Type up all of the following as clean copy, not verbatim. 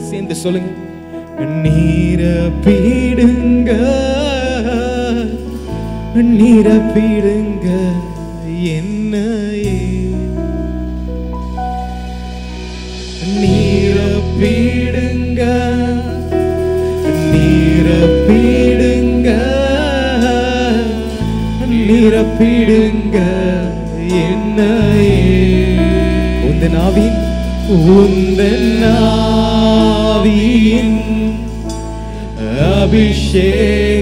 சேர்ந்து சொல்லுங்க. நிரப்பிடுங்க நிரப்பிடுங்க என்னையே, நிரப்பிடுங்க நிரப்பிடுங்க நிரப்பிடுங்க என்னையே. உந்தன் ஆவியின் அபிஷேகத்தால்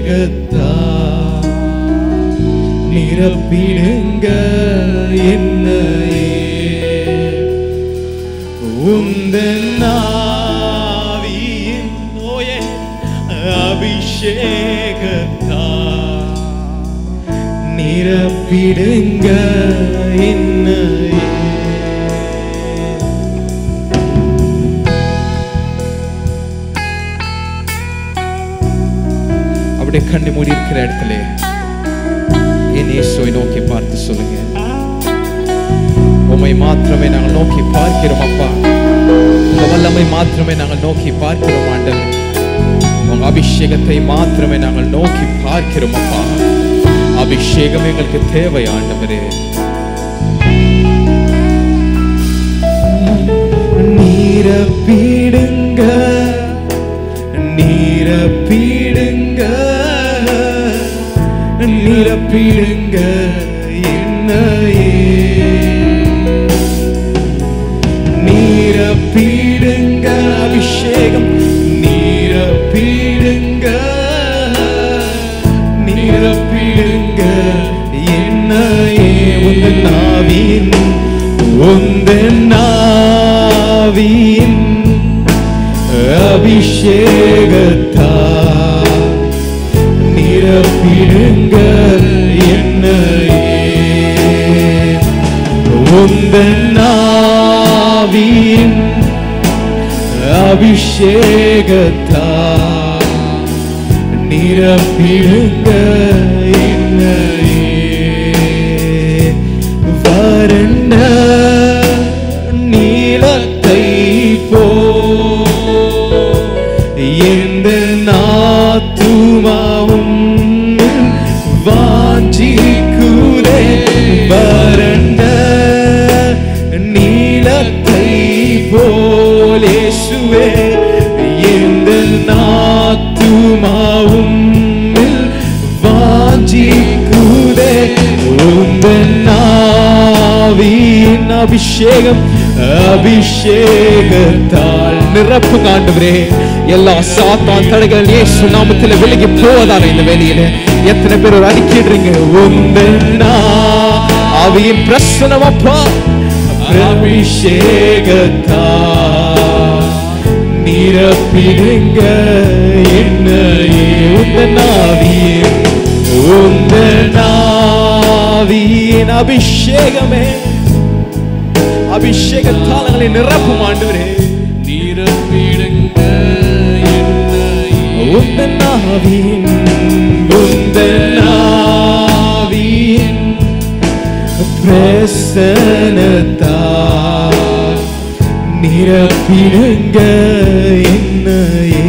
நிரப்பிடுங்க என்னையே. உந்தன் ஆவியின் அபிஷேகத்தால் நிரப்பிடுங்க என்னையே. கண்ணை மூடி இருக்கிற இடத்துல என் இயேசுவை நோக்கி பார்த்து சொல்லுங்க. உம்மை மாத்திரமே நாங்கள் நோக்கி பார்க்கிறோம் அப்பா. உங்க வல்லமை மாத்திரமே நாங்கள் நோக்கி பார்க்கிறோம் ஆண்டவரே. உங்க அபிஷேகத்தை மாத்திரமே நாங்கள் நோக்கி பார்க்கிறோம் அப்பா. அபிஷேகம் எங்களுக்கு தேவை ஆண்டவரே. நிரப்பிடுங்க நிரப்பிடுங்க நிரப்பிடுங்க என்னையே. நிரப்பிடுங்க அபிஷேகம் நிரப்பிடுங்க நிரப்பிடுங்க என்னையே. உந்தன் ஆவியின் அபிஷேகத்தால் நிரப்பிடுங்க என்னையே. உந்தன் ஆவியின் அபிஷேகத்தால் நிரப்பிடுங்க என்னையே. வறண்ட நீலத்தை எந்த ஆத்துமாவும் வாஞ்சிக்குதே. வறண்ட நீலத்தை போல் இயேசுவே எந்த ஆத்துமாவும் வாஞ்சிக்குதே. உந்தன் ஆவியின் அபிஷேகம் அபிஷேகத்தால் நிரப்பு ஆண்டவரே. எல்லா சாத்தான் தடைகள் இயேசு நாமத்தில் விலகி போவதாக இந்த வேளையில எத்தனை பேர் ஒரு அறிக்கையிடுறீங்க. உந்தன் ஆவியின் பிரசன்னம் அப்பா அபிஷேகத்தால் நிரப்பிடுங்க என்னையே. உந்தன் ஆவியின் அபிஷேகமே அபிஷேகத்தால் எங்களை நிரப்பும் ஆண்டவரே. நிரப்பிடுங்க என்னையே. உந்தன் ஆவியின் பிரசன்னத்தால் நிரப்பிடுங்க என்னையே.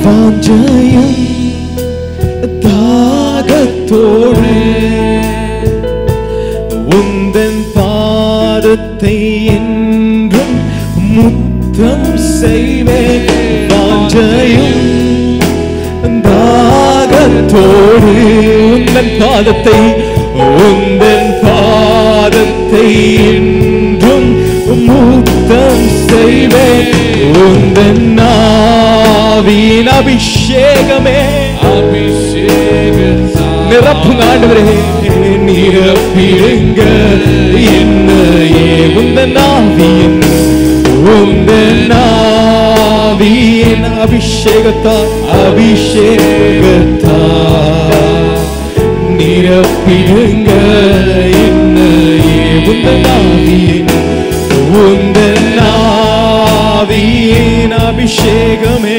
வாஞ்சையும் தாகத்தோடு உந்தன் பாதத்தை என்றும் முத்தம் செய்வேன். வாஞ்சையும் தாகத்தோடு உந்தன் பாதத்தை என்றும் முத்தம் செய்வேன். உந்தன் ஆவியின் அபிஷேகமே நிரப்புங்க ஆண்டவரே. நிரப்பிடுங்க என்னையே. உந்தன் ஆவியின் அபிஷேகத்தால் அபிஷேகத்தால் நிரப்பிடுங்க என்னையே. உந்தன் ஆவியின் அபிஷேகமே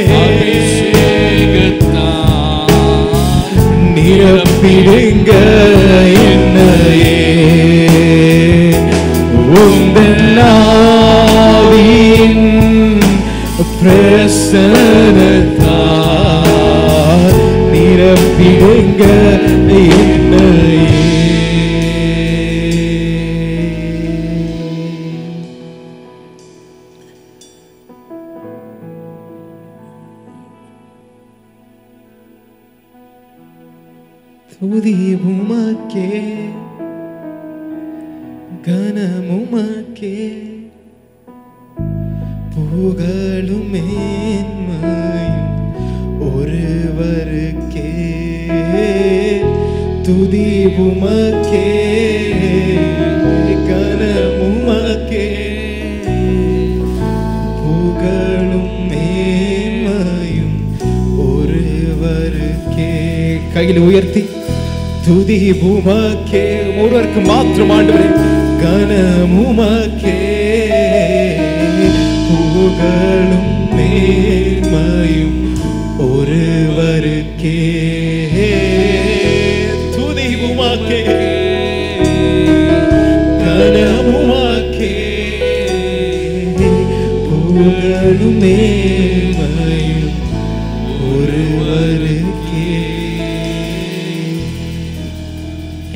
நிரப்பிடுங்க என்னையே. உந்தன் ஆவியின் பிரசன்னத்தால் நிரப்பிடுங்க என்னையே. துதி உமக்கே கனமுமக்கே புகழும் மேன்மையும் ஒருவருக்கே. துதி உமக்கே கனமுமக்கே புகழும் மேன்மையும் ஒருவருக்கே. கையில் உயர்த்தி துதி உமக்கே ஒருவருக்கு மாத்திரம் ஆண்டவரே. கனமுமக்கே புகழும் மேன்மையும் ஒருவருக்கே. துதி உமக்கே கனமுமக்கே புகழும் மேன்மையும் ஒருவருக்கே.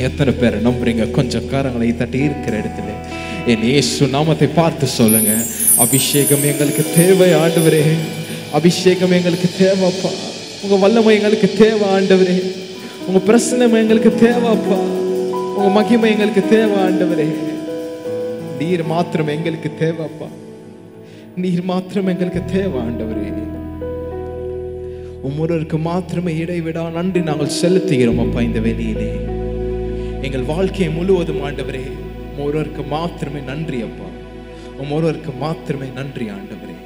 எத்தனை பேர் நம்புறீங்க? கொஞ்சம் காரங்களை தட்டி இருக்கிற இடத்துல என் இயேசு நாமத்தை பார்த்து சொல்லுங்க, அபிஷேகம் எங்களுக்கு தேவை ஆண்டவரே. அபிஷேகம் எங்களுக்கு தேவைப்பா. உங்க வல்லமை எங்களுக்கு தேவை ஆண்டவரே. உங்க பிரசன்னம் எங்களுக்கு தேவைப்பா. உங்க மகிமை எங்களுக்கு தேவை ஆண்டவரே. நீர் மாத்திரம் எங்களுக்கு தேவைப்பா. நீர் மாத்திரம் எங்களுக்கு தேவை ஆண்டவரே. ஒவ்வொருவருக்கு மாத்திரமே இடைவிடா நன்றி நாங்கள் செலுத்துகிறோம் அப்பா. இந்த வெளியிலே எங்கள் வாழ்க்கையை முழுவதும் ஆண்டவரே ஒருவருக்கு மாத்திரமே நன்றி அப்பா. ஒருவருக்கு மாத்திரமே நன்றி ஆண்டவரே.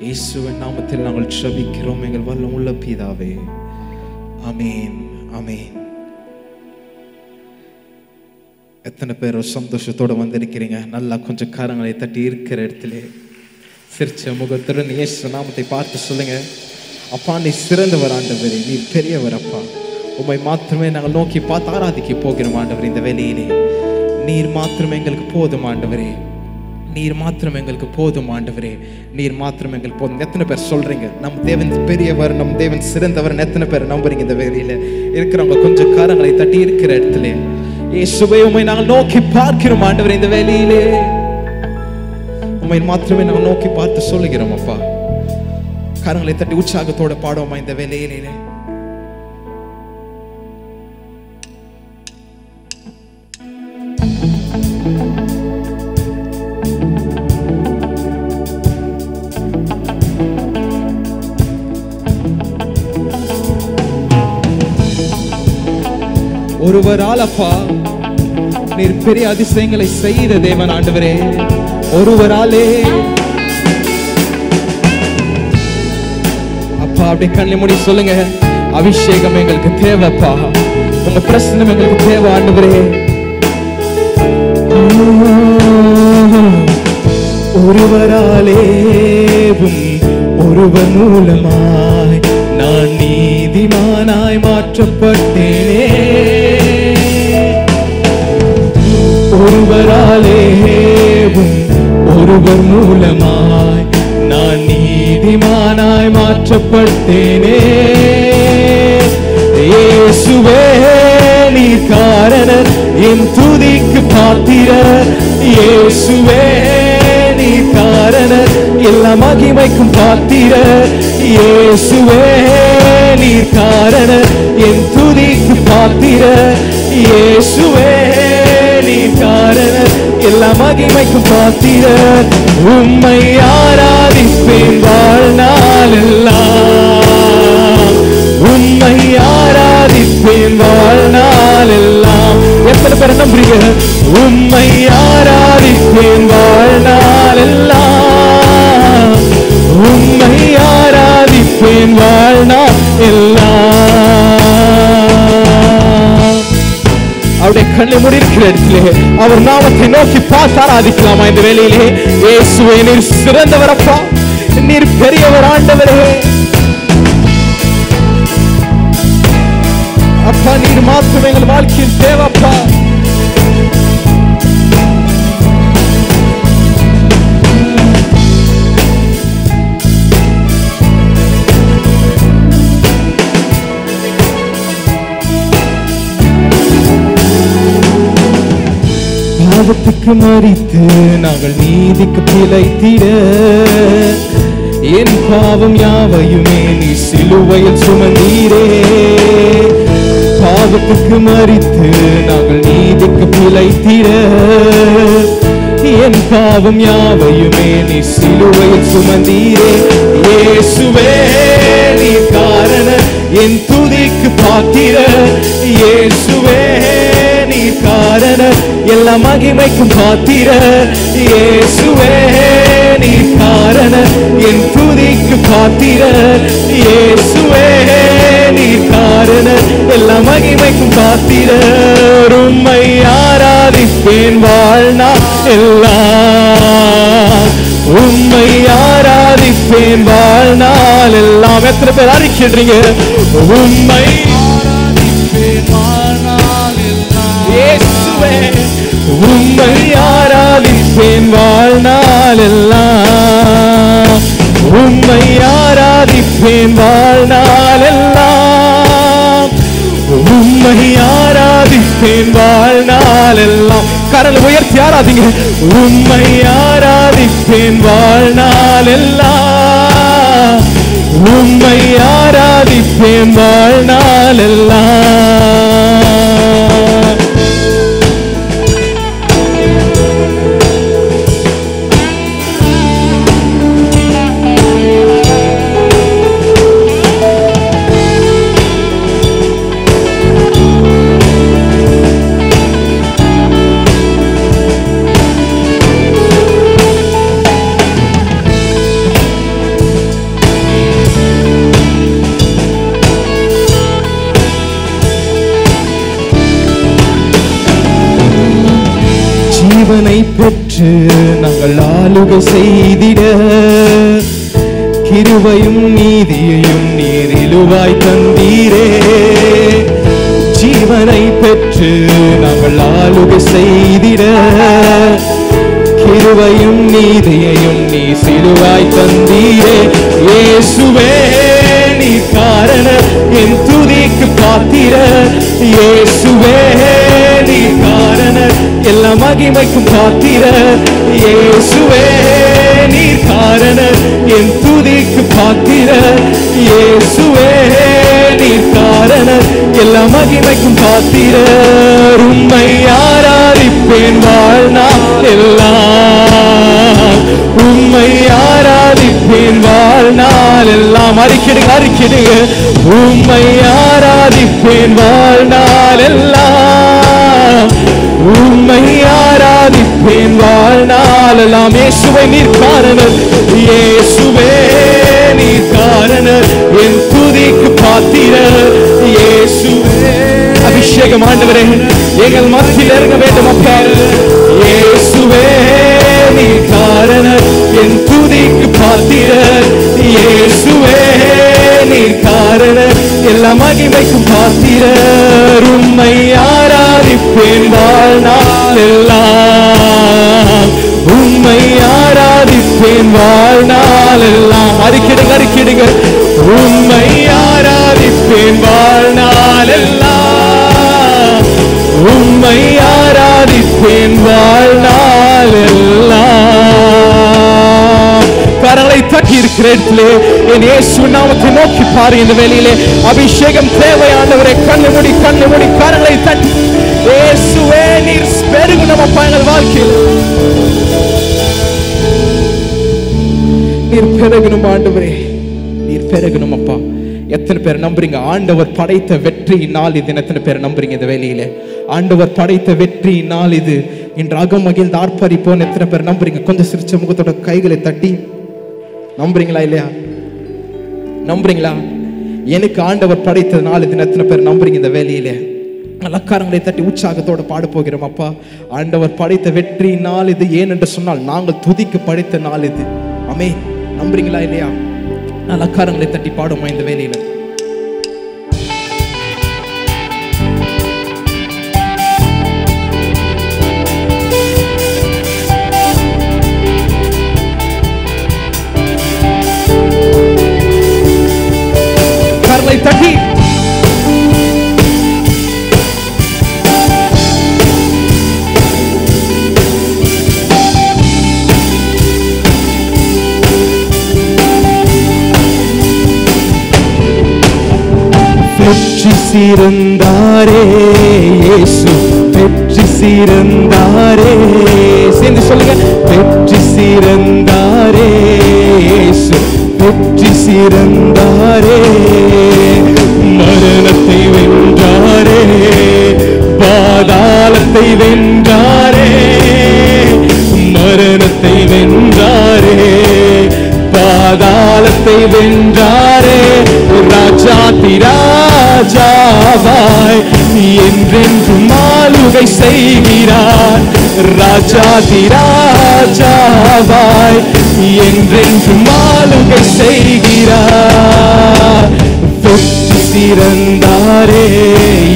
இயேசுவின் நாமத்தில் நாங்கள் ஜெபிக்கிறோம் எங்கள் வல்லமுள்ள பிதாவே. ஆமென் ஆமென். எத்தனை பேர் சந்தோஷத்தோடு வந்திருக்கிறீங்க? நல்லா கொஞ்சம் காரங்களை தட்டி இருக்கிற இடத்துல சிரிச்ச முகத்துடன் இயேசு நாமத்தை பார்த்து சொல்லுங்க, அப்பா நீ சிறந்தவர் ஆண்டவரே, நீ பெரியவர் அப்பா. உம்மை மாத்திரமே நாங்கள் நோக்கி பார்த்து ஆராதிக்க போகிறோம் ஆண்டவரே. இந்த வேலையிலே நீர் மாத்திரம் எங்களுக்கு போதும் ஆண்டவரே. நீர் மாத்திரம் எங்களுக்கு போதும் ஆண்டவரே. நீர் மாத்திரம் எங்களுக்கு போதும். எத்தனை பேர் சொல்றீங்க நம் தேவன் பெரியவர், நம் தேவன் சிறந்தவர்? எத்தனை பேர் நம்புறீங்க? இந்த வேலையில இருக்கிறவங்க கொஞ்சம் காரங்களை தட்டி இருக்கிற இடத்துல இயேசுவை உம்மை நாங்கள் நோக்கி பார்க்கிறோம் ஆண்டவரே. இந்த வேலையிலே உம்மை மாத்திரமே நாங்கள் நோக்கி பார்த்து சொல்லுகிறோம் அப்பா. காரங்களை தட்டி உற்சாகத்தோட பாடுவோமா இந்த வேலையிலே? ஒருவரால் அப்பா நீர் பெரிய அதிசயங்களை செய்த தேவன் ஆண்டவரே. ஒருவராலே அப்பா அப்படி கண்ணை மூடி சொல்லுங்க, அபிஷேகம் எங்களுக்கு தேவைப்பா. உங்க பிரசன்னம் எங்களுக்கு தேவை ஆண்டவரே. ஒருவராலே ஒருவர் மூலமாய் நான் நீதிமானாய் மாற்றப்பட்டேனே. ஒருவராலே ஒருவர் மூலமாய் நான் நீதிமானாய் மாற்றப்பட்டேனே. இயேசுவே நீ காரணர், என் துதிக்கு பாத்திரர். இயேசுவே நீ காரணர், எல்லா மகிமைக்கும் பாத்திரர். இயேசுவே நீ காரணர், என் துதிக்கு பாத்திரர். இயேசுவே நீ காரணர், எல்லா மகிமைக்கும் பாத்திரர். உம்மை ஆராதிப்பேன் வாழ்நாளெல்லாம். உம்மை ஆராதிப்பேன் வாழ்நாளெல்லாம். எத்தனை பேர் நம்புறீங்க? உம்மை ஆராதிப்பேன் வாழ்நாளெல்லாம். உம்மை ஆராதிப்பேன் வாழ்நாள் எல்லாம். அவருடைய கண்ணை மூடியிருக்கிற இடத்திலே அவர் நாமத்தை நோக்கி பார்த்து ஆராதிக்கலாமா இந்த வேளையிலே? இயேசுவே, நீர் சிறந்தவரப்பா, நீர் பெரியவர் ஆண்டவரே. அப்பா, நீர் மாத்திரம் எங்கள் வாழ்க்கையில் தேவைப்பா. பாவத்துக்கு மரித்து நாங்கள் நீதிக்கு பிழைத்திட என் பாவம் யாவையுமே நீ சிலுவையில் சுமந்தீரே. பாவத்துக்கு மரித்து நாங்கள் நீதிக்கு பிழைத்திட என் பாவம் யாவையுமே நீ சிலுவையில் சுமந்தீரே. இயேசுவே, நீ காரண என் துதிக்கு பாத்திர. இயேசுவே, நீ காரண எல்லா மகிமைக்கும் பாத்திர. இயேசுவே, நீ காரண என் துதிக்கு பாத்திர. இயேசுவே, நீ காரண எல்லா மகிமைக்கும் பாத்திர. உம்மை ஆராதிப்பேன் வாழ்நாள் எல்லாம். உம்மை ஆராதிப்பேன் வாழ்நாள் எல்லாம். எத்தனை பேர் அறிக்கின்றீங்க? உம்மை ஆராதிப்பேன் வாழ்நாள் எல்லாம். இயேசுவே, உம்மை ஆராதிப்பேன் வாழ்நாள் எல்லாம். உம்மை ஆராதிப்பேன் வாழ்நாள் எல்லாம். உம்மை ஆராதிப்பேன் வாழ்நாள் எல்லாம். கரங்களை உயர்த்தி ஆராதிங்க. உம்மை ஆராதிப்பேன் வாழ்நாள் எல்லாம். உம்மை ஆராதிப்பேன் வாழ்நாள் எல்லாம். ஜீவனை பெற்று நாங்கள் ஆளுகை செய்திட கிருபையும் நீதியையும் நீர் இலுவாய் தந்தீரே. ஜீவனை பெற்று நாங்கள் ஆளுகை செய்திட கிருபையும் நீதியையும் நீ சிலுவாய் தந்தீரே. இயேசுவே, நீ காரண என் துதிக்கு பாத்திர. இயேசுவே, நீ காரண எல்லா மகிமைக்கும் பாத்திர. இயேசுவே, நீ காரண என் துதிக்கு பாத்திர. இயேசுவே, நீ காரண எல்லா மகிமைக்கும் பாத்திர. உம்மை ஆராதிப்பேன் வாழ்நாள் எல்லாம். உம்மை ஆராதிப்பேன் வாழ்நாள் எல்லாம். அறிக்கிடுங்க, அறிக்கிடுங்க. உம்மை ஆராதிப்பேன் வாழ்நாள் எல்லாம். உம்மை ஆராதிப்பேன் வாழ்நாள் எல்லாம். இயேசுவே, நீர் காரணர். இயேசுவே, நீர் காரணர் என் துதிக்கு பாத்திர. இயேசுவே, அபிஷேகம் ஆண்டவரே எங்கள் மத்தியில் இறங்க வேண்டும் அப்பா. இயேசுவே, நீ காரணர் என் துதிக்கு பாத்திர. இயேசுவே, நீ காரணர் எல்லா மகிமைக்கும் பாத்திர. உம்மை ஆராதிப்பேன் வாழ்நாள் எல்லாம். உம்மை ஆராதிப்பேன் வாழ்நாள் எல்லாம். அறிக்கிடுங்க, அறிக்கிடுங்க. உம்மை ஆராதிப்பேன் வாழ்நாள் எல்லாம். உம்மை ஆராதிப்பேன் வாழ்நாள் எல்லாம். கரங்களை தட்டி இருக்கிற இடத்திலே என் இயேசு நாமத்தை நோக்கி பாரு. இந்த வேளையிலே அபிஷேகம் தேவையானவரை கண்ணு மூடி கரங்களை தட்டி இயேசுவே, நீர் பெருகணும் அப்பா எங்கள் வாழ்க்கையில். நீர் பெருகணும் ஆண்டவரே, நீர் பெருகணும் அப்பா. எத்தனை பேர் நம்புறீங்க ஆண்டவர் படைத்த வெற்றி நாள் இது? எத்தனை பேர் நம்புறீங்க இந்த வேளையில ஆண்டவர் படைத்த வெற்றி நாள் இது? இன்று அகம் மகிழ்ந்து ஆர்ப்பரிப்போம். எத்தனை பேர் நம்புறீங்க? கொஞ்சம் சிரிச்ச முகத்தோட கைகளை தட்டி நம்புறீங்களா இல்லையா? நம்புறீங்களா? எனக்கு ஆண்டவர் படைத்த நாள் இது. எத்தனை பேர் நம்புறீங்க? இந்த வேலையிலே அலக்காரங்களை தட்டி உற்சாகத்தோட பாட போகிறோம். அப்பா, ஆண்டவர் படைத்த வெற்றி நாள் இது. ஏன் என்று சொன்னால் நாங்கள் துதிக்க படைத்த நாள் இது. ஆமென். நம்புறீங்களா இல்லையா? அலக்காரங்களை தட்டி பாடுமா இந்த வேலையில? கரங்களை தட்டி வெற்றி சிறந்தாரே இயேசு, வெற்றி சிறந்தாரே. சேர்ந்து சொல்லுங்க. வெற்றி சிறந்தாரே இயேசு, வெற்றி சிறந்தாரே. மரணத்தை வென்றாரே, பாதாளத்தை வென்றாரே. மரணத்தை வென்றாரே, பாதாளத்தை வென்றாரே. ராஜாதி ராஜாவாய் என்றென்றும் ஆளுகை செய்கிறார். ராஜாதி ராஜாவாய் என்றென்றும் ஆளுகை செய்கிறார். வெற்றி சிறந்தாரே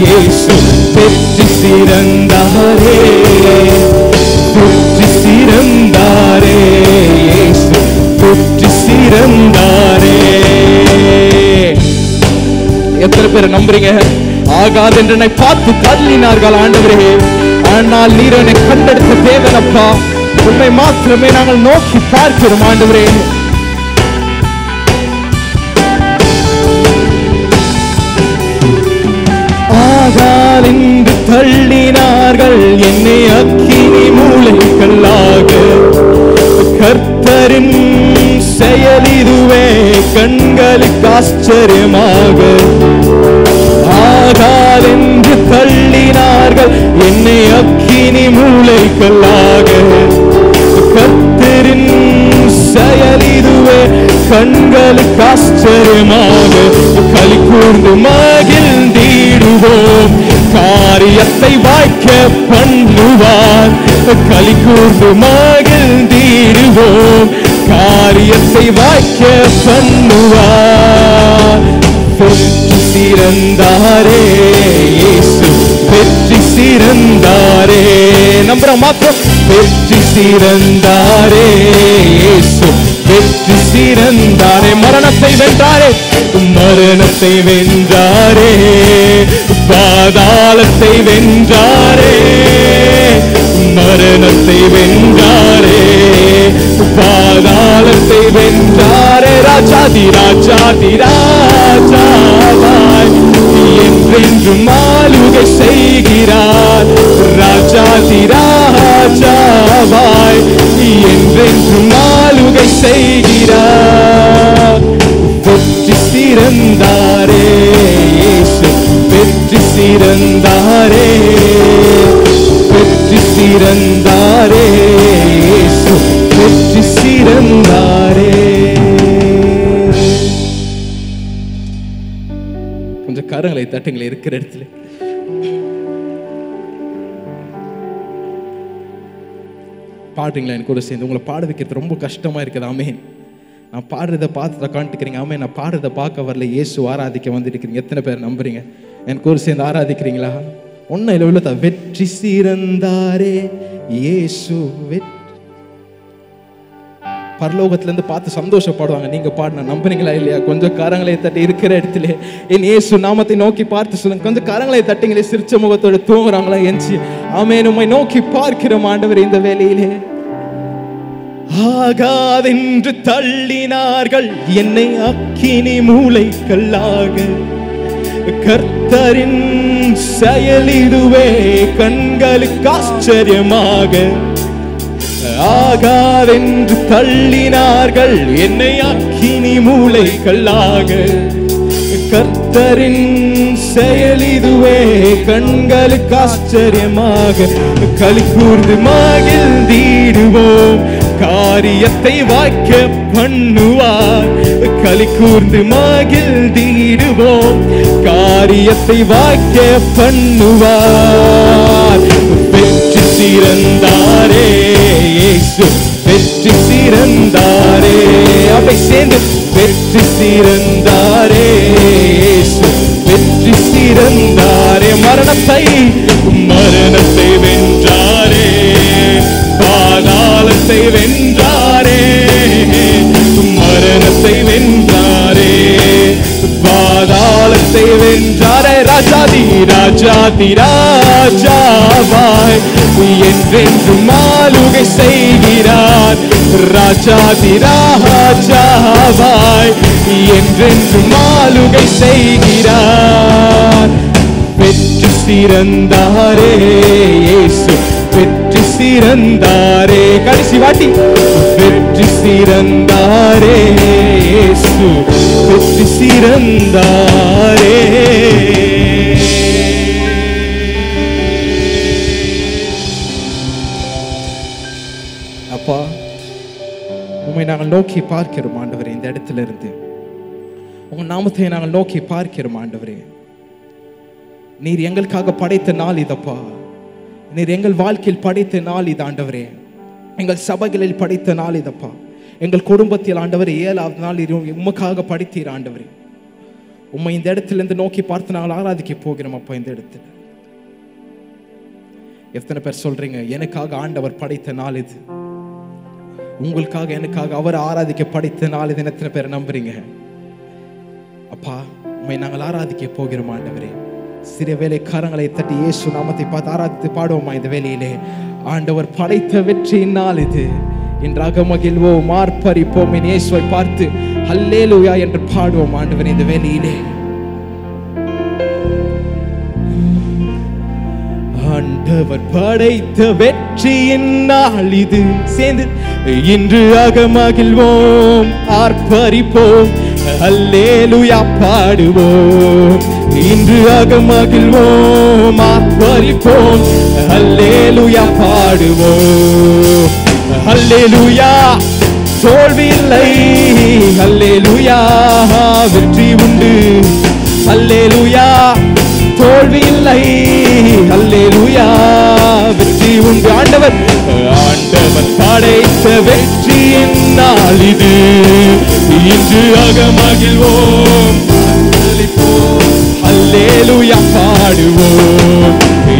இயேசு, வெற்றி சிறந்தாரே. வெற்றி சிறந்தாரே இயேசு, வெற்றி சிறந்தாரே. எத்தனை பேர் நம்புறீங்க? ஆகாது என்று என்னை பார்த்து தள்ளினார்கள் ஆண்டவரே, ஆனால் நீர் என்னை கண்டெடுத்த தேவன் அப்பா. உண்மை மாத்திரமே நாங்கள் நோக்கி பார்க்கிறோம் ஆண்டவரே. ஆகாது என்று தள்ளினார்கள் என்னை அக்கினி மூலைக்கல்லாக. கர்த்தரின் செயல் இதுவே கண்களுக்கு ஆச்சரியமாக. ஆகாதென்று தள்ளினார்கள் என்னை அக்கினி மூலைக்கல்லாக. கர்த்தரின் செயல் இதுவே கண்களுக்கு ஆச்சரியமாக. களி கூர்ந்து மகிழ்ந்திடுவோம், காரியத்தை வாய்க்க பண்ணுவார். களி கூர்ந்து மகிழ்ந்திடுவோம், காரியத்தை வாய்க்க பண்ணுவார். வெற்றி சிறந்தாரே இயேசு, வெற்றி சிறந்தாரே. நம்புற மாத்திரம். வெற்றி சிறந்தாரே இயேசு, வெற்றி சிறந்தாரே. மரணத்தை வென்றாரே, மரணத்தை வென்றாரே. பாதாளத்தை வென்றாரே, மரணத்தை வென்றாரே. பாதாளத்தை வென்றாரே. ராஜாதி ராஜாதி ராஜாவாய் என்றென்றும் ஆளுகை செய்கிறார். ராஜாதி ராஜாவாய் என்றென்றும் ஆளுகை செய்கிறார். வெற்றி சிறந்தாரே இயேசு, வெற்றி சிறந்தாரே. வெற்றி சிறந்தாரே இயேசு, வெற்றி சிறந்தாரே. கொஞ்சம் கரங்களை தட்டுங்களே இருக்கிற இடத்துல. பாடுறீங்களா என் கூட சேர்ந்து? உங்களை பாட வைக்கிறது ரொம்ப கஷ்டமா இருக்குது. ஆமென். நான் பாடுறதை பார்த்து காண்பிக்கிறீங்க. ஆமென். நான் பாடுறதை பார்க்க வரல, இயேசு ஆராதிக்க வந்துருக்கிறீங்க. எத்தனை பேர் நம்புறீங்க? என் கூட சேர்ந்து ஆராதிக்கிறீங்களா? ஒன்னும் இல்லை, உள்ளதா. வெற்றி சிறந்தாரே இயேசு. பரலோகத்துல இருந்து பார்த்து சந்தோஷப்படுவாங்க நீங்க பாடின. நம்புறீங்களா இல்லையா? கொஞ்சம் கரங்களை தட்டி இருக்கிற இடத்துல என் இயேசு நாமத்தை நோக்கி பார்த்து சொல்லுங்க. கொஞ்சம் கரங்களை தட்டிங்களே. சிரிச்ச முகத்தோட தூங்குறாங்களா எஞ்சி? ஆமென். உம்மை நோக்கி பார்க்கிறோம் ஆண்டவர் இந்த வேளையிலே. ஆகாதென்று தள்ளினார்கள் என்னை அக்கினி மூலைக்கல்லாக. கர்த்தரின் செயல் இதுவே கண்களுக்கு ஆச்சரியமாக. ஆகாதென்று தள்ளினார்கள் என்னை அக்கினி மூலைக்கல்லாக. கர்த்தரின் செயல் இதுவே கண்களுக்கு ஆச்சரியமாக. களி கூர்ந்து மகிழ்ந்திடுவோம், காரியத்தை வாய்க்க பண்ணுவார். களி கூர்ந்து மகிழ்ந்திடுவோம், காரியத்தை வாய்க்க பண்ணுவார். வெற்றி சிறந்தாரே இயேசு, வெற்றி சிறந்தாரே. அவை சேர்ந்து வெற்றி சிறந்தாரே இயேசு, வெற்றி சிறந்தாரே. மரணத்தை வென்றாரே, பாதாளத்தை வென்றாரே, மரணத்தை வென்றாரே, பாதாளத்தை வென்றாரே. ராஜாதி ராஜாதி ராஜாவாய் என்றென்றும் ஆளுகை செய்கிறார். ராஜாதி ராஜாவாய் என்றென்றும் ஆளுகை செய்கிறார். வெற்றி சிறந்தாரே இயேசு, வெற்றி சிறந்தாரே. கடைசி வாட்டி வெற்றி சிறந்தாரே இயேசு, வெற்றி சிறந்தாரே. அப்பா, உம்மை நாங்கள் நோக்கி பார்க்கிறோம் ஆண்டவரே. இந்த இடத்துல இருந்து உங்க நாமத்தை நாங்கள் நோக்கி பார்க்கிறோம் ஆண்டவரே. நீர் எங்களுக்காக படைத்த நாள் இதப்பா. நீர் எங்கள் வாழ்க்கையில் படைத்த நாள் இது ஆண்டவரே. எங்கள் சபைகளில் படைத்த நாள் இதப்பா. எங்கள் குடும்பத்தில் ஆண்டவரே 7வது நாள் உமக்காக படைத்தீர் ஆண்டவரே. உம்மை இந்த இடத்துல இருந்து நோக்கி பார்த்து நாங்கள் ஆராதிக்க போகிறோம் அப்பா. இந்த இடத்துல எத்தனை பேர் சொல்றீங்க எனக்காக ஆண்டவர் படைத்த நாள் இது, உங்களுக்காக எனக்காக அவர் ஆராதிக்க படைத்த நாள் இது? எத்தனை பேர் நம்புறீங்க அப்பா? உம்மை நாங்கள் ஆராதிக்க போகிறோம் ஆண்டவரே. சிறு வேலை கரங்களை தட்டி இயேசு நாமத்தை பார்த்து ஆராதித்து பாடுவோமா இந்த வேலையிலே? ஆண்டவர் படைத்த வெற்றியின் நாள் இது. இன்றாக மகிழ்வோம், ஆர்ப்பரிப்போம், இயேசுவை பார்த்து ஹல்லேலூயா என்று பாடுவோம் ஆண்டவர் இந்த வேலையிலே. ஆண்டவர் படைத்த வெற்றியின் நாள் இது. சேர்ந்து இன்று ஆக மகிழ்வோம், ஆர்ப்பரிப்போம், ஹல்லேலூயா பாடுவோம். இன்று ஆக மகிழ்வோம், ஆர்ப்பரிப்போம், ஹல்லேலூயா பாடுவோம். ஹல்லேலூயா தோல்வி இல்லை, ஹல்லேலூயா வெற்றி உண்டு. ஹல்லேலூயா தோல்வி இல்லை, ஹல்லேலூயா வெற்றி உண்டு. ஆண்டவர் படைத்த வெற்றியின் நாள் இது. இன்று ஆக மகிழ்வோம், ஹல்லேலூயா பாடுவோம்.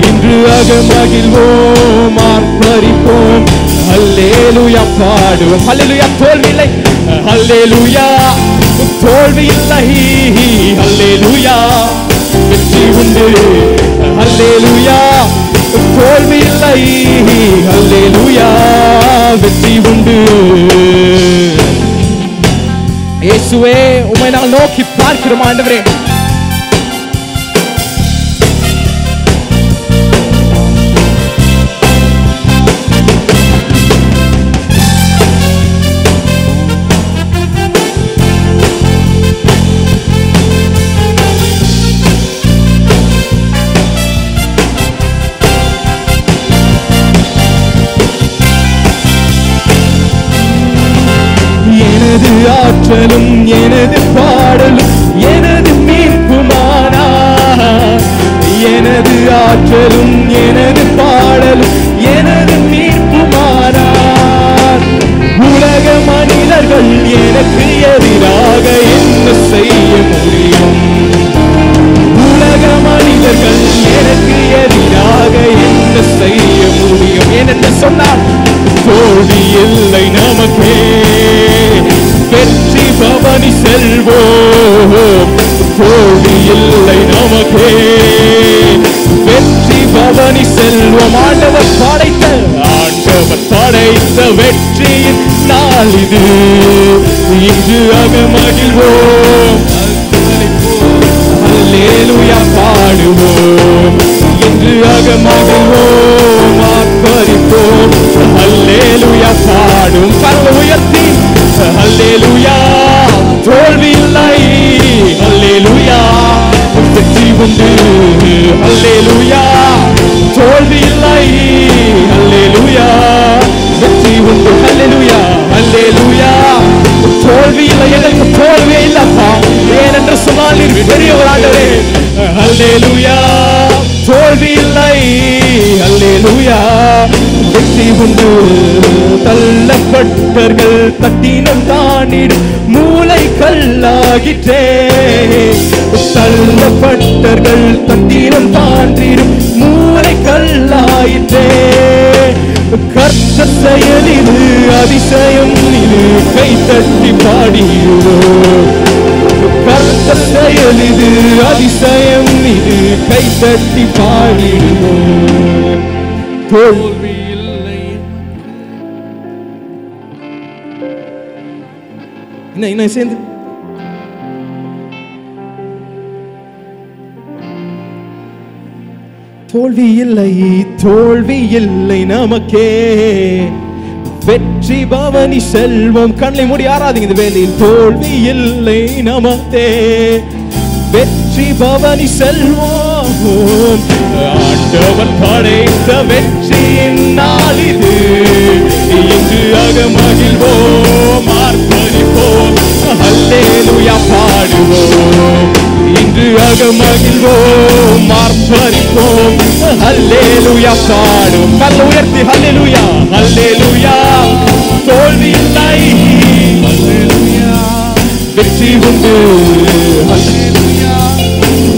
இன்று ஆக மகிழ்வோம், ஆர்ப்பரிப்போம், ஹல்லேலூயா பாடுவோம். ஹல்லேலூயா தோல்வி இல்லை, ஹல்லேலூயா தோல்வி இல்லை, ஹல்லேலூயா வெற்றி உண்டு. ஹல்லேலூயா தோல்வி இல்லை, ஹல்லேலூயா வெற்றி உண்டு. இயேசுவே உம்மை நாங்கள் நோக்கி பார்க்கிறோம் ஆண்டவரே. எனது ஆற்றலும் எனது பாடலும் எனது மீட்புமானார். எனது ஆற்றலும் எனது பாடலும் எனது மீட்புமானார். உலக மனிதர்கள் எனக்கு எதிராக என்ன செய்ய முடியும்? உலக மனிதர்கள் எனக்கு எதிராக என்ன செய்ய முடியும்? ஏனென்று சொன்னால் தோல்வி இல்லை நமக்கே, வெற்றி பவனி செல்வோம். தோல்வி இல்லை நமக்கே, வெற்றி பவனி செல்வோம். ஆண்டவர் படைத்த வெற்றியின் நாள் இது. இன்று ஆக மகிழ்வோம், ஹல்லேலூயா பாடுவோம். இன்று ஆக மகிழ்வோம், ஆர்ப்பரிப்போம், ஹல்லேலூயா பாடும். கரங்களை உயர்த்தி ஹல்லேலூயா தோல்வி இல்லை, ஹல்லேலூயா வெற்றி உண்டு. ஹல்லேலூயா தோல்வி இல்லை, ஹல்லேலூயா வெற்றி உண்டு. ஹல்லேலூயா எங்களுக்கு தோல்வியே இல்லப்பா. ஏனென்று சொன்னால் நீர் பெரியவர் ஆண்டவரே. அல்லேலூயா. தோல்வி இல்லை. அல்லேலூயா. வெற்றி உண்டு. தள்ளப்பட்டர்கள் தட்டினம் தானிடும் மூளை கல்லாகிற்றே. தள்ளப்பட்டர்கள் தட்டினம் தாண்டிடும் மூளை கல்லாயிற்றே. கர்த்தர் செயல் இது அதிசயம் இது கை தட்டி பாடிடுவோம். கர்த்தர் செயல் இது அதிசயம் இது கை தட்டி பாடிடுவோம். தோல்வி இல்லை. என்ன சேர்ந்து தோல்வி இல்லை. தோல்வி இல்லை நமக்கே. வெற்றி பவனி செல்வம். கண்ணை மூடி ஆராதிங்க இந்த வேளையில். தோல்வி இல்லை நமக்கே. வெற்றி பவனி செல்வம். ஆண்டவர் படைத்த வெற்றியின் நாள் இது. இன்று அகமகிழ்வோம் ஆர்ப்பரிப்போம். அல்லேலூயா பாடுவோம். இன்று அகமகிழ்வோம் ஆர்ப்பரிப்போம். அல்லேலூயா பாடும். கல்ல உயர்த்தி அல்லேலூயா. அல்லேலூயா. தோல்வி இல்லை. அல்லேலூயா. வெற்றி உண்டு. அல்லேலூயா.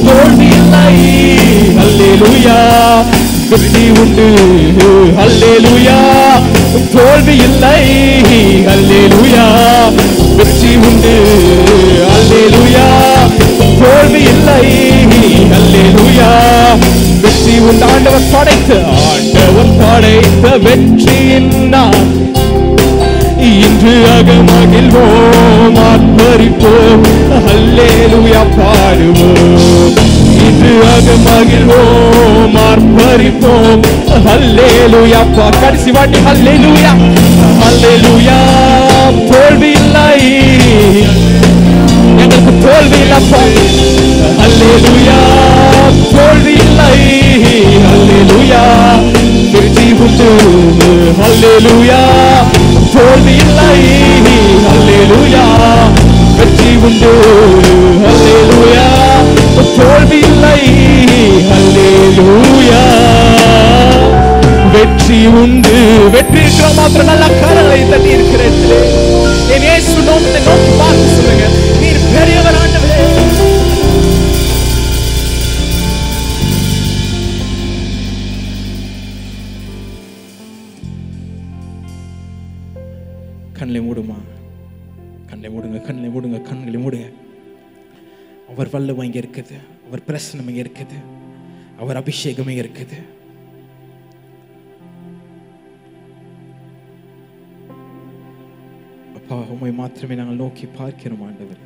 தோல்வி இல்லை. அல்லேலூயா. வெற்றி உண்டு. அல்லேலூயா. தோல்வி இல்லை. அல்லேலூயா. வெற்றி உண்டு. அல்லேலூயா. தோல்வி இல்லை. அல்லேலூயா. வெற்றி உண்டு. ஆண்டவர் படைத்த வெற்றியின் நாள் இன்று அகமகிழ்வோம் ஆர்ப்பரிப்போம். அல்லேலூயா பாடுவோம். இன்று அகமகிழ்வோம் ஆர்ப்பரிப்போம். அல்லேலூயா. கடைசி வாட்டி அல்லேலூயா. அல்லேலூயா. தோல்வி இல்லை. எங்களுக்கு தோல்வி இல்லப்பா. அல்லேலூயா. தோல்வி இல்லை. அல்லேலூயா. வெற்றி உண்டு. அல்லேலூயா. தோல்வி இல்லை. அல்லேலூயா. வெற்றி உண்டு. அல்லேலூயா. தோல்வி இல்லை. அல்லேலூயா. வெற்றி உண்டு. வெற்றி இருக்கிற மாத்திரம் நல்ல கரங்களை தட்டி இருக்கிற இடத்திலே என் இயேசு நாமத்தை நோக்கி பார்த்து சொல்லுங்க. நீர் பெரியவர் ஆண்டவரே. கண்களை மூடுமா. கண்களை மூடுங்க. கண்களை மூடுங்க. கண்களை மூடுங்க. அவர் வல்லமை இங்க இருக்குது. அவர் பிரசனம் இங்க இருக்குது. அவர் அபிஷேகம் இங்க இருக்குது. அப்பா உம்மை மாத்திரமே நாங்கள் நோக்கி பார்க்கிறோம் ஆண்டவர்.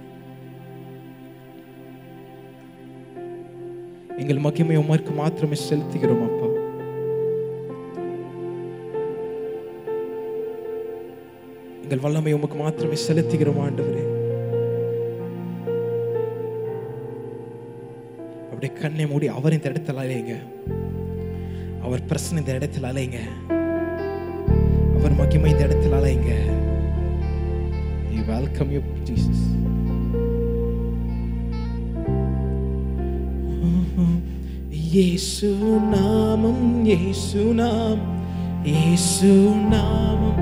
எங்கள் மகிமை உமக்கு மாத்திரமே செலுத்துகிறோம் அப்பா. எங்கள் வல்லமை உமக்கு மாத்திரமே செலுத்துகிறோம் ஆண்டவரே. அப்படியே கண்ணை மூடி அவர் இந்த இடத்துல அலைங்க. அவர் பிரசன்னம் இந்த இடத்துல அலைங்க. அவர் மகிமை இந்த இடத்துல அலைங்க. We welcome you, Jesus. இயேசு நாமம். இயேசு நாமம். இயேசு நாமம்.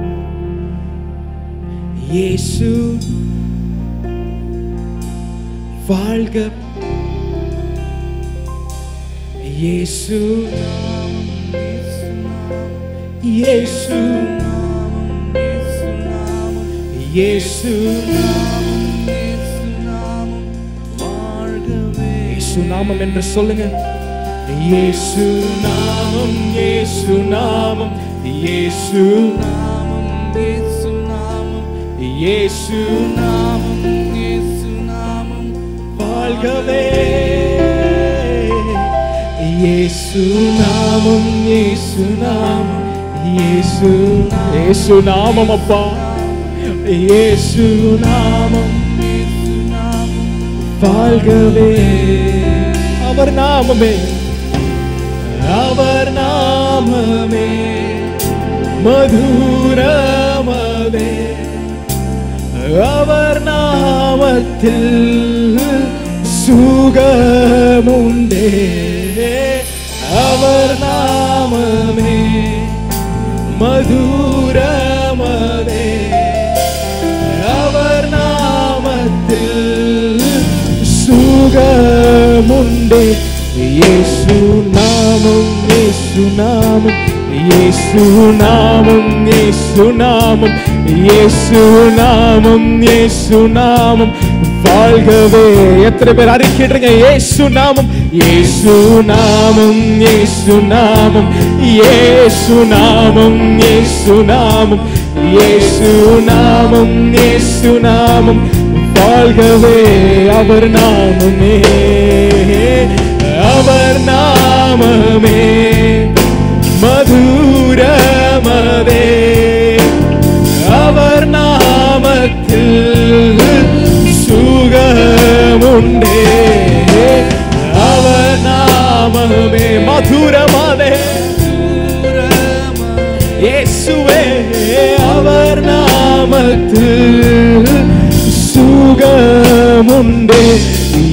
இயேசு வாழ்க. இயேசு இயேசு இயேசு இயேசு நாமம் என்று சொல்லுங்க. இயேசு நாமம். இயேசு நாமம். இயேசு நாமம். இயேசு நாமம். இயேசு நாமம். இயேசு நாமம் வாழ்கவே. இயேசு நாமம். இயேசு நாமம். இயேசு இயேசு நாமம் அப்பா. இயேசு நாமம். இயேசு நாமம் வாழ்கவே. அவர் நாமமே. அவர் நாமமே மதுரமவே. அவர் நாமத்தில் சுகமுண்டே, அவர் நாமமே மதுரமதே, அவர் நாமத்தில் சுகமுண்டே. இயேசு நாமம், இயேசு நாமம், இயேசு நாமம், இயேசு நாமம், இயேசு நாமம், இயேசு நாமம் வாழ்கவே. எத்தனை பேர் அறிக்கையிடுங்க? இயேசு நாமம், இயேசு நாமம், இயேசு நாமம், இயேசு நாமம், இயேசு நாமம், இயேசு நாமம், இயேசு நாமம் வாழ்கவே. அவர் நாமமே, அவர் நாமமே மதுரமதே, அவர் நாமத்தில் சுகமுண்டே, அவர் நாமமே மதுரமதே. இயேசுவே, அவர் நாமத்தில் சுகமுண்டே.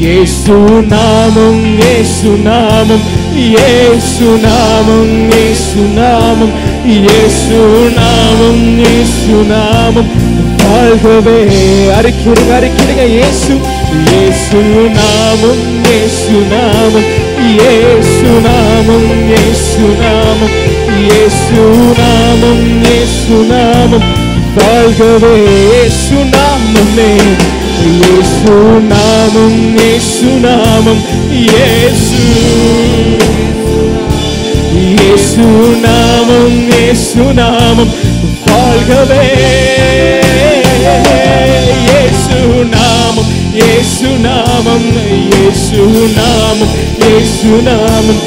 இயேசு நாமம், இயேசு நாமம், இயேசு நாமம், இயேசு நாமம், இயேசு நாமம், இயேசு நாமம் வாழ்கவே. அறிக்கையிடுங்க, அறிக்கையிடுங்க. இயேசு, இயேசு நாமம், இயேசு நாமம், இயேசு நாமம், இயேசு நாமம், இயேசு நாமம், இயேசு நாமம் வாழ்கவே. இயேசு நாமமே, இயேசு நாமம், இயேசு நாமம், இயேசு, இயேசு நாமம், இயேசு நாமம் வாழ்கவே. இயேசு நாமம், இயேசு நாமம், இயேசு நாமம், இயேசு நாமம்,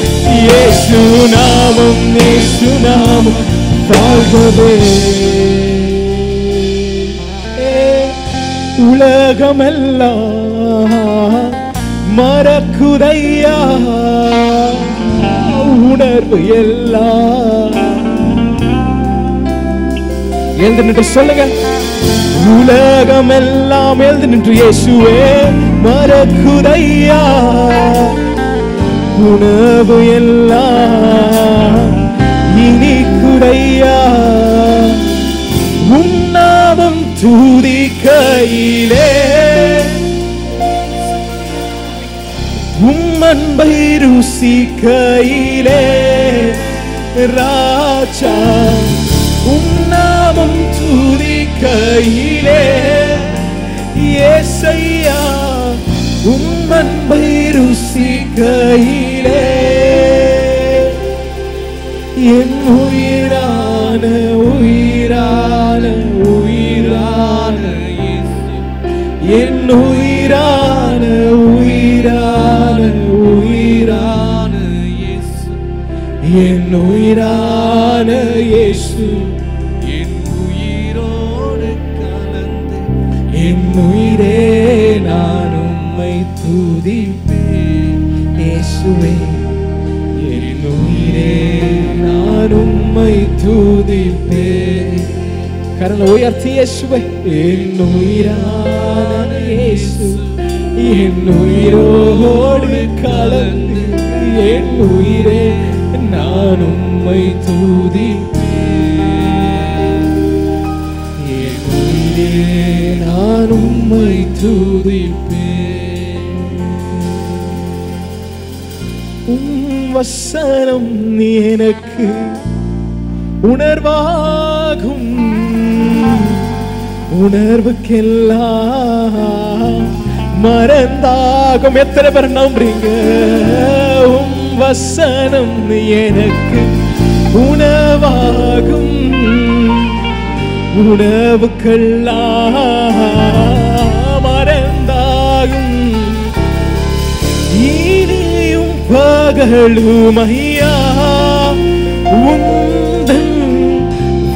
இயேசு நாமம், இயேசு நாமம் வாழ்கவே. உலகமெல்லாம் மறக்குதையா, உணர்வு எல்லாம் எழுந்து நின்று சொல்லுங்க. உலகமெல்லாம் எழுந்து நின்று இயேசுவே மறக்குதையா, உணர்வு எல்லாம் இனிக்குதையா, உன்னாமம் துதிக்கையிலே, உம்மன்பை ருசிக்கையிலே, ராஜா உன்னாமம் துதிக்கையிலே, இயேசையா உம்மன்பை ருசிக்கையிலே, என் உயிரான உயிரான உயிரான இயேசு, என் உயிரான உயிரான உயிரான இயேசு, என் உயிரான இயேசு, என் உயிரோடு கலந்து என் உயிரே நான் உம்மை துதிப்பேன். இயேசுவே என் உயிரே நான் உம்மை துதிப்பேன். கரங்களை உயர்த்தி இயேசுவே, என் உயிரான இயேசு, என் உயிரோடு கலந்து என் உயிரே நான் உம்மை துதிப்பேன். என் உயிரே நான் உம்மை துதிப்பேன். வசனம் எனக்கு உணர்வாகும், உணர்வுக்கெல்லாம் மறந்தாகும். எத்தனை பேர் நம்புறீங்க? வசனம் எனக்கு உணவாகும், உணவுக்கெல்லாம் மறந்தாகும். இனியும் பகலும் ஐயா உந்தன்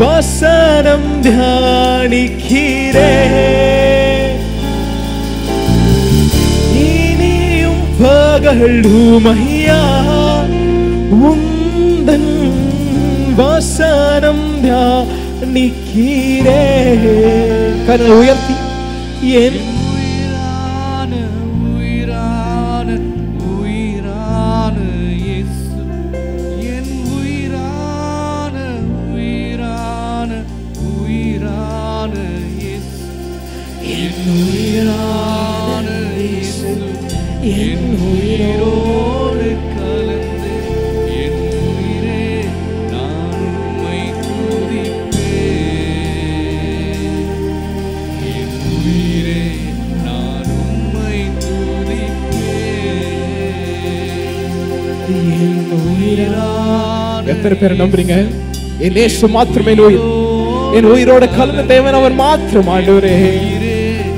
வசனம் தியானிக்கிறேன். இனியும் பகலும் ஐயா உந்தன் வசனம் தியானிக்கிறேன். கரங்களை உயர்த்தி என் உயிரான உயிரான உயிரான இயேசு, என் உயிரான உயிரான உயிரான இயேசு, என் உயிரான இயேசு, என் உயிரோடு கலந்து என் உயிரே நான் உம்மை துதிப்பேன், என் உயிரே நான் உம்மை துதிப்பேன், என் உயிரான. எத்தனை பேர் நம்புறீங்க? என் இயேசு மாத்திரமே என் உயிரோட கலந்த தேவன் அவர் மாத்திரம். ஆண்டவரே,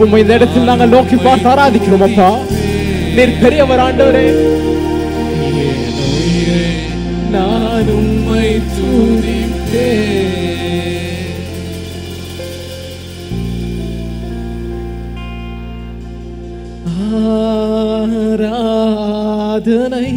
உம்மை இந்த இடத்தில் நாங்கள் நோக்கி பார்த்து ஆராதிக்கிறோம் அப்பா. நீர் பெரியவர் ஆண்டவரே. என் உயிரே நான் உம்மை துதிப்பேன். ஆராதனை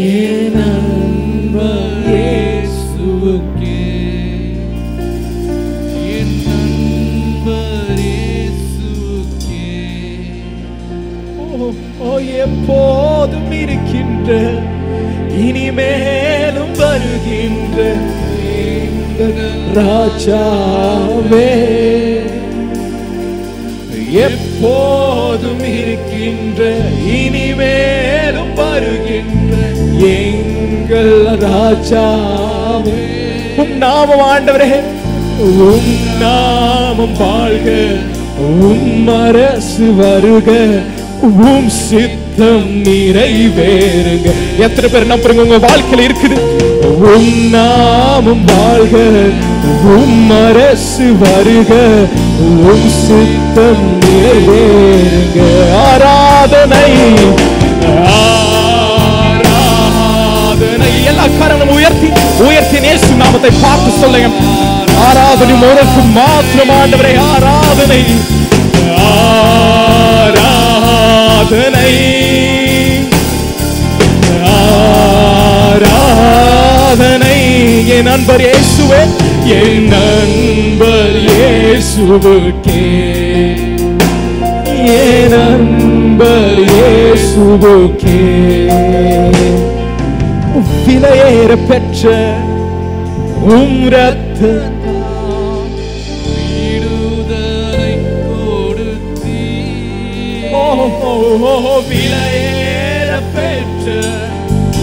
என் அன்பர் இயேசுவுக்கே, என் அன்பர் இயேசுவுக்கே. எப்போதும் இருக்கின்ற இனிமேலும் வருகின்ற எங்கள் ராஜாவே, எப்போதும் இருக்கின்ற இனிமேலும் வருகின்ற எங்கள் ராஜாவே. உம் நாமம் ஆண்டவரே, உம் நாமம் வாழ்க, உம் அரசு வருக, உம் சித்தம் நிறைவேறுங்க. எத்தனை பேர் நம்புறீங்க உங்க வாழ்க்கையில இருக்குது? உம் நாமம் வாழ்க, உம் அரசு வருக, உம் சித்தம் நிறைவேறுங்க. ஆராதனை ஆராதனை. எல்லா காரணம் உயர்த்தி உயர்த்தி இயேசு நாமத்தை பார்த்து சொல்லுங்க. ஆராதனை உனக்கு மாத்திரம் ஆண்டவரே. ஆராதனை ஆராதனை ஆராதனை. என் நண்பர் இயேசுவே, என் நண்பர் இயேசுவுக்கே, என் நண்பர் இயேசுவுக்கே. விலையேற பெற்ற உம் ரத்தத்தால் விடுதலை கொடுத்தீர். விலையேற பெற்ற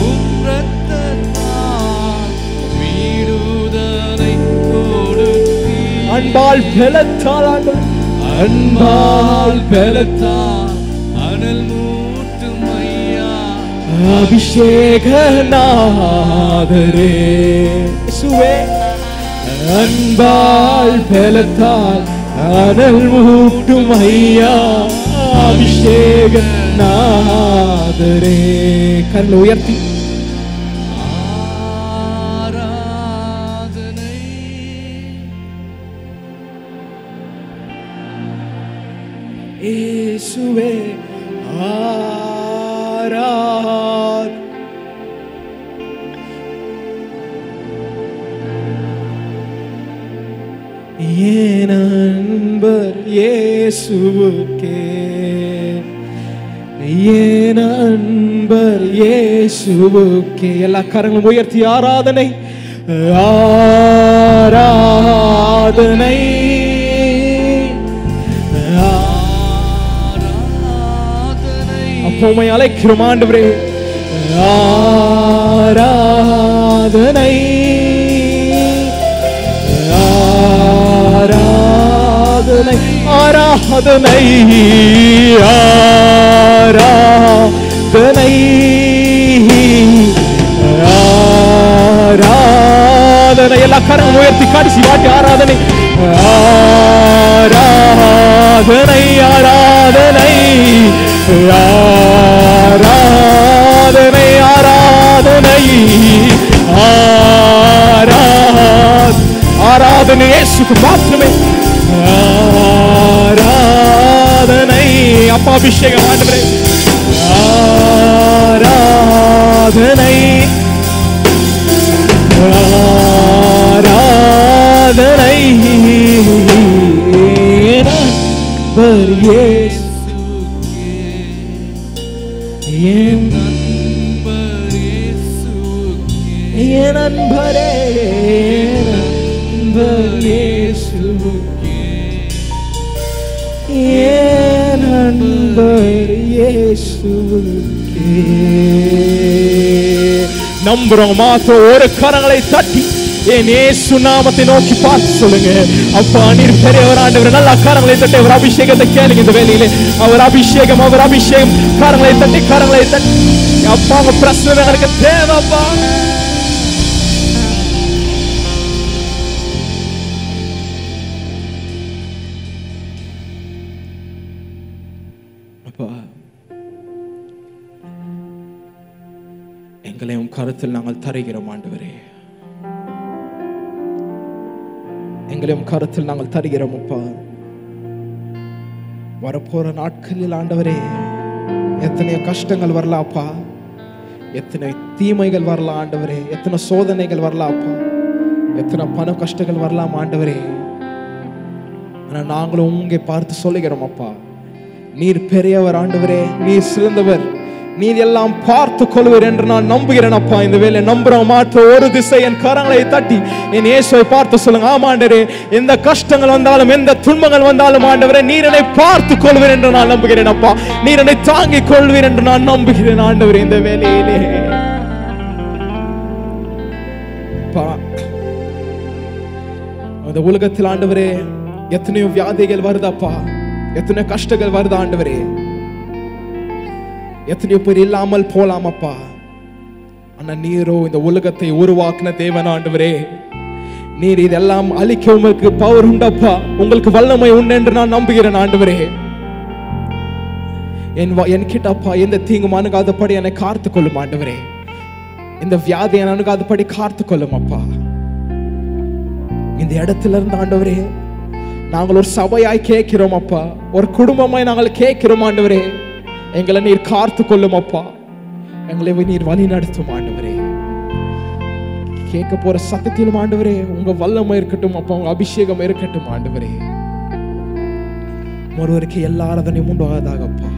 உம் ரத்தத்தால் விடுதலை கொடுத்தீர். அன்பால் பலத்தால் அன்பால் பலத்தால் அனல் மூட்டும் ஐயா அபிஷேகநாதரே. இயேசுவே, அன்பால் பலத்தால் அனல் மூட்டும் ஐயா அபிஷேகநாதரே. கரங்களை உயர்த்தி ஆராதனை. இயேசுவே ஆராத். என் அன்பர் இயேசுவுக்கே, என் அன்பர் இயேசுவுக்கே. எல்லா கரங்களும் உயர்த்தி ஆராதனை ஆராதனை அப்போ உம்மை அழைக்கிறோம் ஆண்டவரே. ஆராதனை ஆராதனை ஆராதனை ஆராதனை ஆராதனை. எல்லா கரம் உயர்த்தி கடைசி வாட்டி ஆராதனை ஆராதனை ஆராதனை ஆராதனை ஆராதனை ஆராதனை ஆண்டவரே இயேசுக்கு மாத்திரமே ஆராதனை. அப்பா அபிஷேகம் ஆண்டவரே ஆராதனை ஆராதனை நண்பர் இயேசுக்கே என் நண்பர் இயேசுக்கே என் நண்பரே நண்பர் இயேசுக்கே என் நண்பர் இயேசுக்கே. நம்புறோம் மாத்திரம் ஒரு கரங்களை தட்டி என் இயேசு நாமத்தை நோக்கி பார்த்து சொல்லுங்க. அப்பா நீர் பெரியவர் ஆண்டவர். நல்ல கரங்களை தட்டி அவர் அபிஷேகத்தை கேளுங்க. இந்த வேளையிலே அவர் அபிஷேகம் கரங்களை தட்டி அப்பா உங்க பிரசன்னம் எனக்கு தேவைப்பா. அப்பா எங்களை உன் கருத்தில் நாங்கள் தருகிறோம் ஆண்டவரே. எங்களையும் கருத்தில் நாங்கள் தருகிறோம் அப்பா. வரப்போற நாட்களில் ஆண்டவரே எத்தனை கஷ்டங்கள் வரலாப்பா, எத்தனை தீமைகள் வரலாம் ஆண்டவரே, எத்தனை சோதனைகள் வரலாப்பா, எத்தனை பண கஷ்டங்கள் வரலாம் ஆண்டவரே. ஆனா நாங்களும் உங்களை பார்த்து சொல்லுகிறோம் அப்பா, நீர் பெரியவர் ஆண்டவரே, நீர் சிறந்தவர், நீர் எல்லாம் பார்த்து கொள்வர் என்று நான் நம்புகிறேன் அப்பா. இந்த வேளை நம்புறோம் மாற்ற ஒரு திசை என் கரங்களை தட்டி என் இயேசுவை பார்த்து சொல்லுங்க. ஆமாண்டவரே எந்த கஷ்டங்கள் வந்தாலும் எந்த துன்பங்கள் வந்தாலும் ஆண்டவரே நீர் என்னை பார்த்து கொள்வீர் என்று நான் நம்புகிறேன் அப்பா. நீர் என்னை தாங்கிக் கொள்வீர் என்று நான் நம்புகிறேன் ஆண்டவரே. இந்த வேளையிலே இந்த உலகத்தில் ஆண்டவரே எத்தனையோ வியாதிகள் வருதாப்பா, எத்தனையோ கஷ்டங்கள் வருதா ஆண்டவரே, எத்தனையோ பேர் இல்லாமல் போலாமப்பா. ஆனா நீரோ இந்த உலகத்தை உருவாக்கின தேவன் ஆண்டவரே. நீர் இதெல்லாம் அழிக்க உங்களுக்கு பவர் உண்டப்பா, உங்களுக்கு வல்லமை உண்டு என்று நான் நம்புகிறேன் ஆண்டவரே. என் கிட்டப்பா எந்த தீங்கும் அணுகாதபடி என்னை காத்து கொள்ளும் ஆண்டவரே. இந்த வியாதியை அணுகாதபடி காத்து கொள்ளும் அப்பா. இந்த இடத்துல இருந்து ஆண்டவரே நாங்கள் ஒரு சபையாய் கேட்கிறோம் அப்பா, ஒரு குடும்பமாய் நாங்கள் கேட்கிறோம் ஆண்டவரே. எங்களை நீர் காத்து கொள்ளும் அப்பா, எங்களை நீர் வழி நடத்தும் ஆண்டவரே. கேட்க போற சத்தத்திலும் ஆண்டவரே உங்க வல்லமை இருக்கட்டும் அப்பா, உங்க அபிஷேகம் இருக்கட்டும் ஆண்டவரே. ஒருவருக்கு எல்லா ஆராதனையும் உண்டாவதாகப்பா.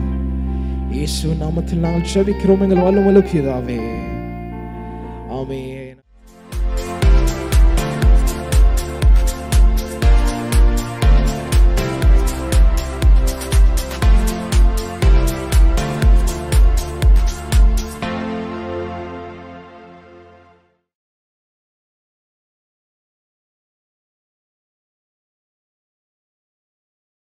இயேசு நாமத்தில் நாங்கள் ஜெபிக்கிறோம் எங்கள் வல்லமை பிதாவே. ஆமென்.